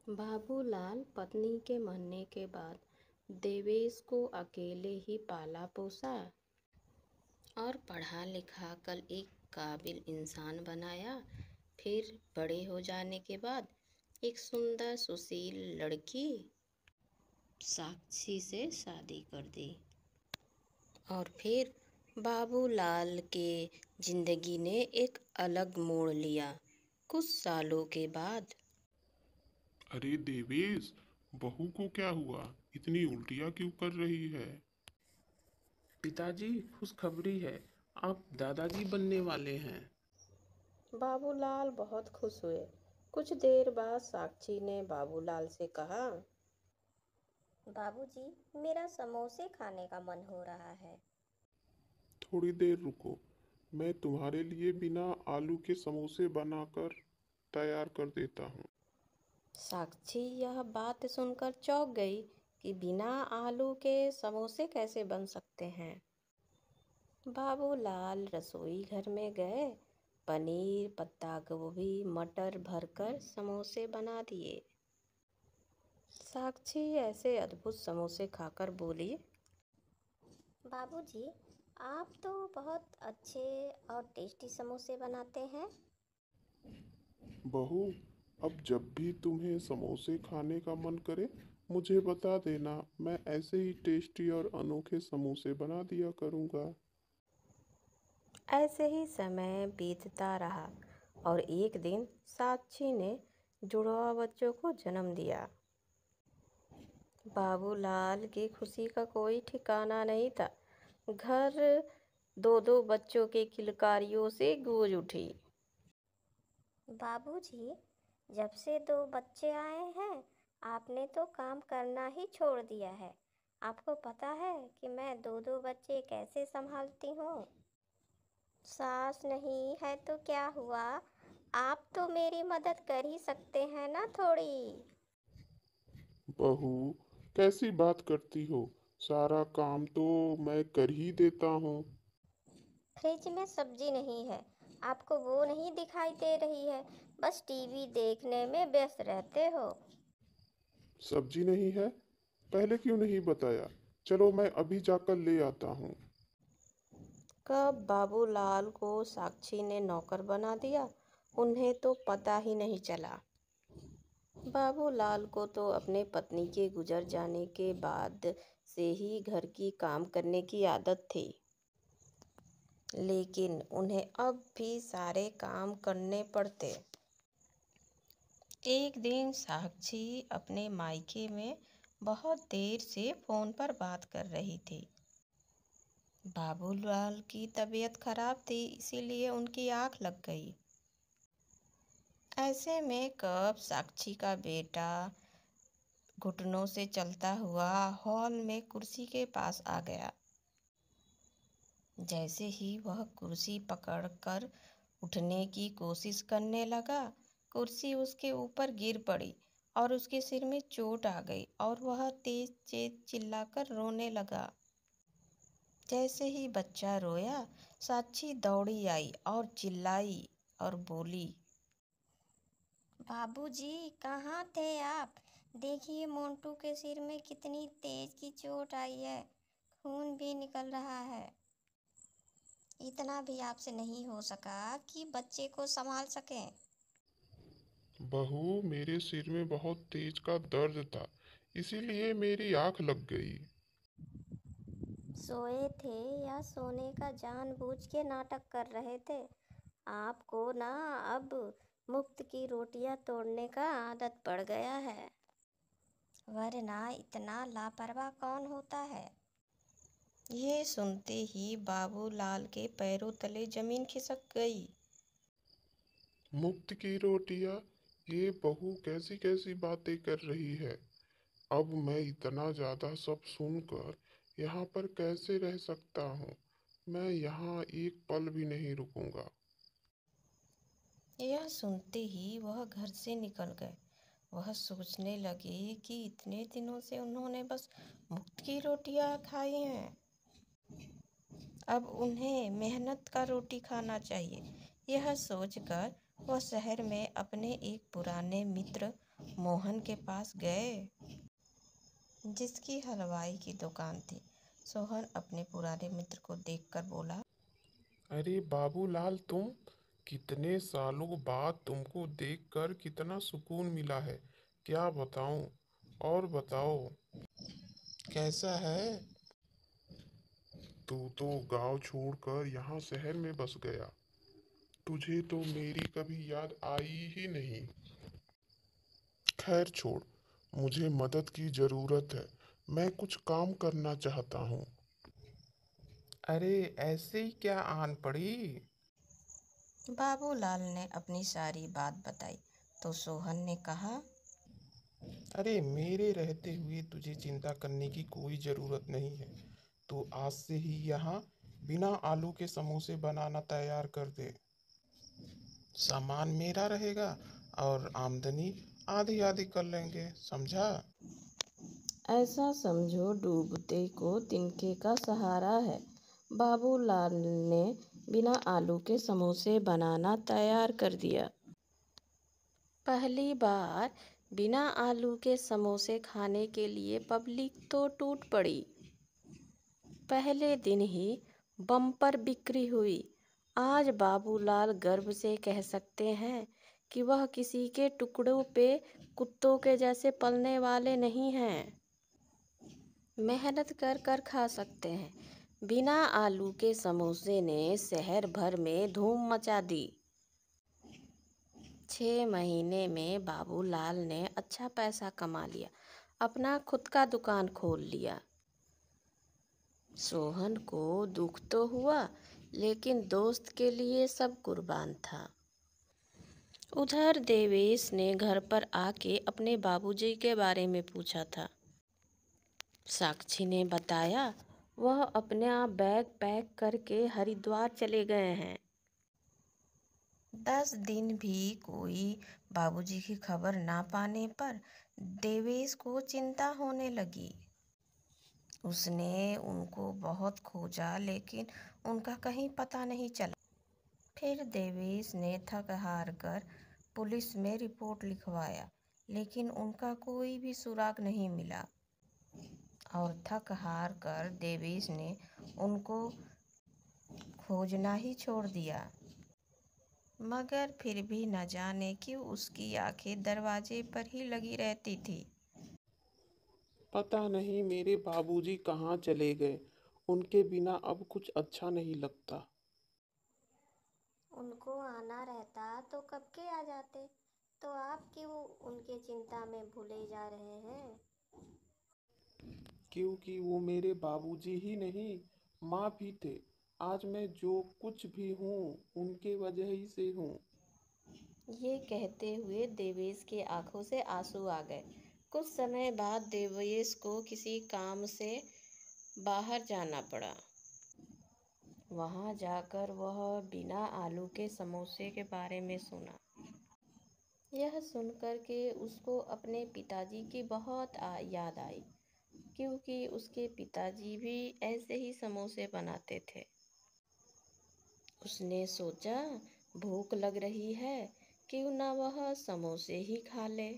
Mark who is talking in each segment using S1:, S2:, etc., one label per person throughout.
S1: बाबूलाल पत्नी के मरने के बाद देवेश को अकेले ही पाला पोसा और पढ़ा लिखा कर एक काबिल इंसान बनाया। फिर बड़े हो जाने के बाद एक सुंदर सुशील लड़की साक्षी से शादी कर दी। और फिर बाबूलाल के जिंदगी ने एक अलग मोड़ लिया। कुछ सालों के बाद
S2: अरे देवेश, बहू को क्या हुआ? इतनी उल्टियाँ क्यों कर रही है?
S3: पिताजी, खुशखबरी है। आप दादाजी बनने वाले हैं।
S1: बाबूलाल बहुत खुश हुए। कुछ देर बाद साक्षी ने बाबूलाल से कहा,
S4: बाबूजी, मेरा समोसे खाने का मन हो रहा है।
S2: थोड़ी देर रुको, मैं तुम्हारे लिए बिना आलू के समोसे बनाकर तैयार कर देता हूँ।
S1: साक्षी यह बात सुनकर चौंक गई कि बिना आलू के समोसे कैसे बन सकते हैं। बाबूलाल रसोई घर में गए, पनीर, पत्ता गोभी, मटर भरकर समोसे बना दिए। साक्षी ऐसे अद्भुत समोसे खाकर बोली,
S4: बाबूजी, आप तो बहुत अच्छे और टेस्टी समोसे बनाते हैं।
S2: बहू, अब जब भी तुम्हें समोसे खाने का मन करे मुझे बता देना, मैं ऐसे ही टेस्टी और अनोखे समोसे बना दिया करूँगा।
S1: ऐसे ही समय बीतता रहा और एक दिन साक्षी ने जुड़वा बच्चों को जन्म दिया। बाबूलाल की खुशी का कोई ठिकाना नहीं था। घर दो दो बच्चों के किलकारियों से गूंज उठी।
S4: बाबूजी, जब से 2 बच्चे आए हैं, आपने तो काम करना ही छोड़ दिया है। आपको पता है कि मैं 2-2 बच्चे कैसे संभालती हूँ? सास नहीं है तो क्या हुआ? आप तो मेरी मदद कर ही सकते हैं ना थोड़ी।
S2: बहू, कैसी बात करती हो? सारा काम तो मैं कर ही देता हूँ।
S4: फ्रिज में सब्जी नहीं है, आपको वो नहीं दिखाई दे रही है, बस टीवी देखने में व्यस्त रहते हो।
S2: सब्जी नहीं है? पहले क्यों नहीं बताया? चलो मैं अभी जाकर ले आता हूँ।
S1: कब बाबूलाल को साक्षी ने नौकर बना दिया, उन्हें तो पता ही नहीं चला। बाबूलाल को तो अपने पत्नी के गुजर जाने के बाद से ही घर की काम करने की आदत थी, लेकिन उन्हें अब भी सारे काम करने पड़ते। एक दिन साक्षी अपने मायके में बहुत देर से फोन पर बात कर रही थी। बाबूलाल की तबीयत खराब थी, इसीलिए उनकी आंख लग गई। ऐसे में कब साक्षी का बेटा घुटनों से चलता हुआ हॉल में कुर्सी के पास आ गया। जैसे ही वह कुर्सी पकड़कर उठने की कोशिश करने लगा, कुर्सी उसके ऊपर गिर पड़ी और उसके सिर में चोट आ गई और वह तेज तेज चिल्लाकर रोने लगा। जैसे ही बच्चा रोया, साक्षी दौड़ी आई और चिल्लाई और बोली,
S4: बाबूजी, कहाँ थे आप? देखिए मोंटू के सिर में कितनी तेज की चोट आई है, खून भी निकल रहा है। इतना भी आपसे नहीं हो सका कि बच्चे को संभाल सकें।
S2: बहू, मेरे सिर में बहुत तेज का दर्द था, इसीलिए मेरी आंख लग गई।
S4: सोए थे या सोने का जानबूझ के नाटक कर रहे थे? आपको ना अब मुफ्त की रोटियां तोड़ने का आदत पड़ गया है, वरना इतना लापरवाह कौन होता है?
S1: ये सुनते ही बाबूलाल के पैरों तले जमीन खिसक गई।
S2: मुफ्त की रोटियां? ये बहू कैसी कैसी बातें कर रही है? अब मैं इतना ज्यादा सब सुनकर यहाँ पर कैसे रह सकता हूँ? मैं यहाँ एक पल भी नहीं रुकूंगा।
S1: यह सुनते ही वह घर से निकल गए। वह सोचने लगे कि इतने दिनों से उन्होंने बस मुफ्त की रोटियां खाई हैं, अब उन्हें मेहनत का रोटी खाना चाहिए। यह सोचकर वह शहर में अपने एक पुराने मित्र मोहन के पास गए, जिसकी हलवाई की दुकान थी। सोहन अपने पुराने मित्र को देखकर बोला,
S2: अरे बाबूलाल, तुम! कितने सालों बाद तुमको देखकर कितना सुकून मिला है। क्या बताऊं? और बताओ, कैसा है? तू तो गांव छोड़कर यहाँ शहर में बस गया। तुझे तो मेरी कभी याद आई ही नहीं। खैर छोड़, मुझे मदद की जरूरत है। मैं कुछ काम करना चाहता हूँ। अरे, ऐसे ही क्या आन पड़ी?
S1: बाबूलाल ने अपनी सारी बात बताई तो सोहन ने कहा,
S2: अरे, मेरे रहते हुए तुझे चिंता करने की कोई ज़रूरत नहीं है। तू आज से ही यहाँ बिना आलू के समोसे बनाना तैयार कर दे। सामान मेरा रहेगा और आमदनी आधी आधी कर लेंगे, समझा?
S1: ऐसा समझो डूबते को तिनके का सहारा है। बाबूलाल ने बिना आलू के समोसे बनाना तैयार कर दिया। पहली बार बिना आलू के समोसे खाने के लिए पब्लिक तो टूट पड़ी। पहले दिन ही बम्पर बिक्री हुई। आज बाबूलाल गर्व से कह सकते हैं कि वह किसी के टुकड़ों पे कुत्तों के जैसे पलने वाले नहीं हैं। मेहनत कर कर खा सकते हैं। बिना आलू के समोसे ने शहर भर में धूम मचा दी। 6 महीने में बाबूलाल ने अच्छा पैसा कमा लिया, अपना खुद का दुकान खोल लिया। सोहन को दुख तो हुआ, लेकिन दोस्त के लिए सब कुर्बान था। उधर देवेश ने घर पर आके अपने बाबूजी के बारे में पूछा था। साक्षी ने बताया वह अपने आप बैग पैक करके हरिद्वार चले गए हैं। 10 दिन भी कोई बाबूजी की खबर ना पाने पर देवेश को चिंता होने लगी। उसने उनको बहुत खोजा, लेकिन उनका कहीं पता नहीं चला। फिर देवेश ने थक हार कर पुलिस में रिपोर्ट लिखवाया, लेकिन उनका कोई भी सुराग नहीं मिला। और थक हार कर देवेश ने उनको खोजना ही छोड़ दिया। मगर फिर भी न जाने क्यों उसकी आंखें दरवाजे पर ही लगी रहती थी।
S3: पता नहीं मेरे बाबूजी कहाँ चले गए। उनके बिना अब कुछ अच्छा नहीं लगता।
S4: उनको आना रहता तो कब के आ जाते। तो आप क्यों उनके चिंता में भूले जा रहे हैं?
S3: क्योंकि वो मेरे बाबूजी ही नहीं, माँ भी थे। आज मैं जो कुछ भी हूँ उनके वजह ही से हूँ।
S1: ये कहते हुए देवेश की आंखों से आंसू आ गए। कुछ समय बाद देवेश को किसी काम से बाहर जाना पड़ा। वहां जाकर वह बिना आलू के समोसे के बारे में सुना। यह सुनकर के उसको अपने पिताजी की बहुत याद आई, क्योंकि उसके पिताजी भी ऐसे ही समोसे बनाते थे। उसने सोचा, भूख लग रही है, क्यों ना वह समोसे ही खा ले।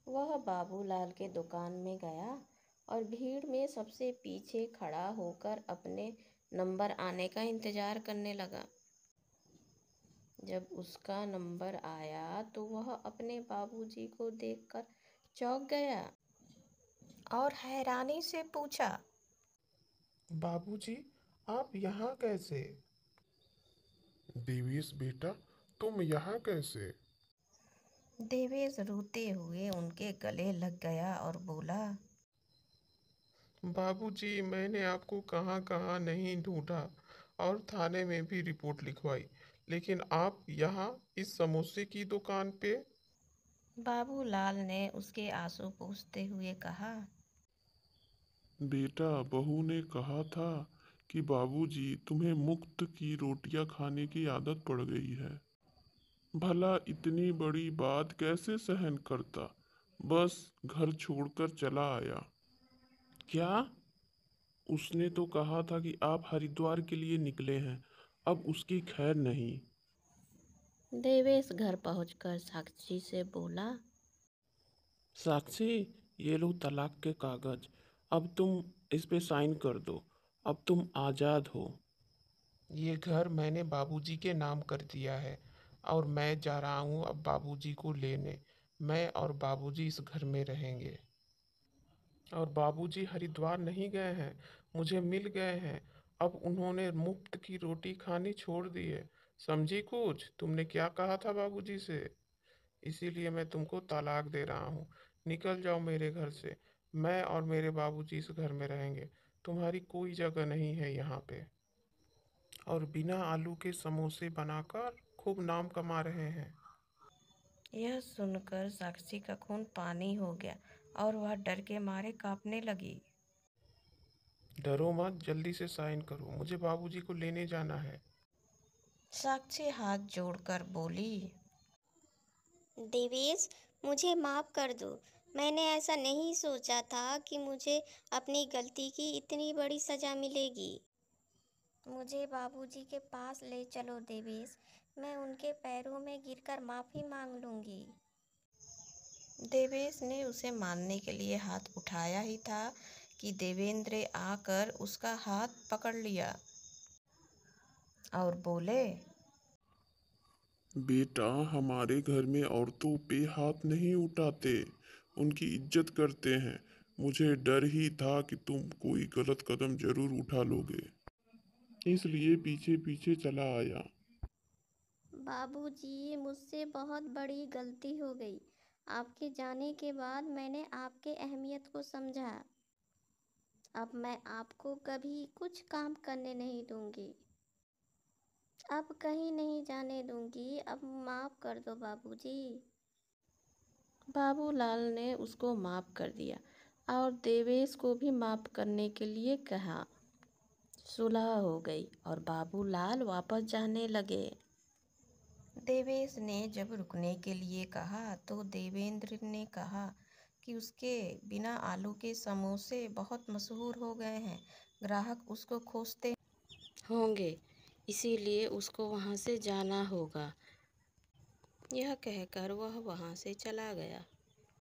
S1: वह बाबूलाल के दुकान में गया और भीड़ में सबसे पीछे खड़ा होकर अपने नंबर आने का इंतजार करने लगा। जब उसका नंबर आया तो वह अपने बाबूजी को देखकर चौंक गया और हैरानी से पूछा,
S2: बाबूजी, आप यहाँ कैसे? देवेश बेटा, तुम यहाँ कैसे?
S1: देवेश रोते हुए उनके गले लग गया और बोला,
S2: बाबूजी, मैंने आपको कहाँ कहाँ नहीं ढूंढा और थाने में भी रिपोर्ट लिखवाई, लेकिन आप यहाँ इस समोसे की दुकान पे।
S1: बाबूलाल ने उसके आंसू पोंछते हुए कहा,
S2: बेटा, बहू ने कहा था कि बाबूजी तुम्हें मुफ्त की रोटियां खाने की आदत पड़ गई है। भला इतनी बड़ी बात कैसे सहन करता? बस घर छोड़कर चला आया। क्या? उसने तो कहा था कि आप हरिद्वार के लिए निकले हैं। अब उसकी खैर नहीं।
S1: देवेश घर पहुंचकर साक्षी से बोला,
S3: साक्षी, ये लो तलाक के कागज। अब तुम इस पे साइन कर दो। अब तुम आज़ाद हो। ये घर मैंने बाबूजी के नाम कर दिया है और मैं जा रहा हूँ अब बाबूजी को लेने। मैं और बाबूजी इस घर में रहेंगे। और बाबूजी हरिद्वार नहीं गए हैं, मुझे मिल गए हैं। अब उन्होंने मुफ्त की रोटी खानी छोड़ दी है। समझी कुछ? तुमने क्या कहा था बाबूजी से? इसीलिए मैं तुमको तलाक दे रहा हूँ। निकल जाओ मेरे घर से। मैं और मेरे बाबूजी इस घर में रहेंगे। तुम्हारी कोई जगह नहीं है यहाँ पे। और बिना आलू के समोसे बनाकर खूब नाम कमा रहे हैं।
S1: यह सुनकर साक्षी का खून पानी हो गया और वह डर के मारे कांपने लगी।
S3: डरो मत, जल्दी से साइन करो, मुझे बाबूजी को लेने जाना है।
S1: साक्षी हाथ जोड़कर बोली,
S4: देवेश, मुझे माफ़ कर दो। मैंने ऐसा नहीं सोचा था कि मुझे अपनी गलती की इतनी बड़ी सज़ा मिलेगी। मुझे बाबूजी के पास ले चलो देवेश, मैं उनके पैरों में गिरकर माफ़ी मांग लूँगी।
S1: देवेश ने उसे मारने के लिए हाथ उठाया ही था कि देवेंद्र आकर उसका हाथ पकड़ लिया और बोले,
S2: बेटा, हमारे घर में औरतों पे हाथ नहीं उठाते, उनकी इज्जत करते हैं। मुझे डर ही था कि तुम कोई गलत कदम जरूर उठा लोगे, इसलिए पीछे पीछे चला आया।
S4: बाबूजी, मुझसे बहुत बड़ी गलती हो गई। आपके जाने के बाद मैंने आपके अहमियत को समझा। अब मैं आपको कभी कुछ काम करने नहीं दूंगी। अब कहीं नहीं जाने दूंगी। अब माफ़ कर दो बाबूजी।
S1: बाबूलाल ने उसको माफ़ कर दिया और देवेश को भी माफ़ करने के लिए कहा। सुलह हो गई और बाबूलाल वापस जाने लगे। देवेश ने जब रुकने के लिए कहा तो देवेंद्र ने कहा कि उसके बिना आलू के समोसे बहुत मशहूर हो गए हैं, ग्राहक उसको खोजते होंगे, इसीलिए उसको वहाँ से जाना होगा। यह कहकर वह वहाँ से चला गया।